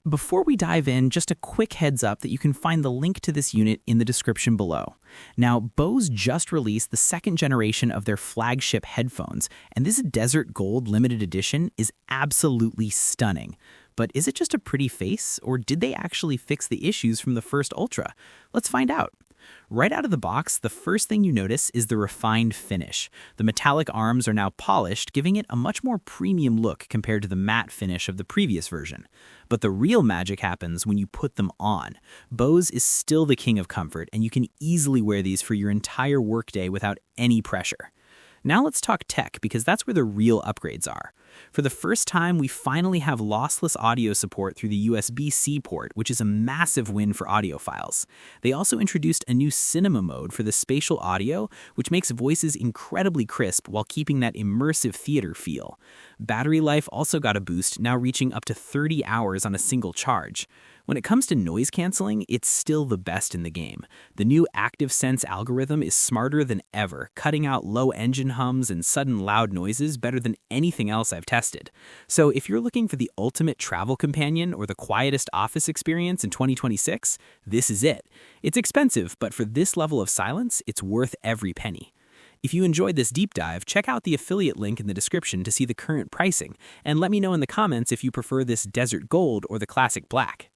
Before we dive in, just a quick heads up that you can find the link to this unit in the description below. Now, Bose just released the second generation of their flagship headphones, and this Desert Gold limited edition is absolutely stunning. But is it just a pretty face, or did they actually fix the issues from the first Ultra? Let's find out. Right out of the box, the first thing you notice is the refined finish. The metallic arms are now polished, giving it a much more premium look compared to the matte finish of the previous version. But the real magic happens when you put them on. Bose is still the king of comfort, and you can easily wear these for your entire workday without any pressure. Now let's talk tech, because that's where the real upgrades are. For the first time, we finally have lossless audio support through the USB-C port, which is a massive win for audiophiles. They also introduced a new cinema mode for the spatial audio, which makes voices incredibly crisp while keeping that immersive theater feel. Battery life also got a boost, now reaching up to 30 hours on a single charge. When it comes to noise canceling, it's still the best in the game. The new ActiveSense algorithm is smarter than ever, cutting out low engine hums and sudden loud noises better than anything else I've tested. So if you're looking for the ultimate travel companion or the quietest office experience in 2026, this is it. It's expensive, but for this level of silence, it's worth every penny. If you enjoyed this deep dive, check out the affiliate link in the description to see the current pricing, and let me know in the comments if you prefer this Desert Gold or the Classic Black.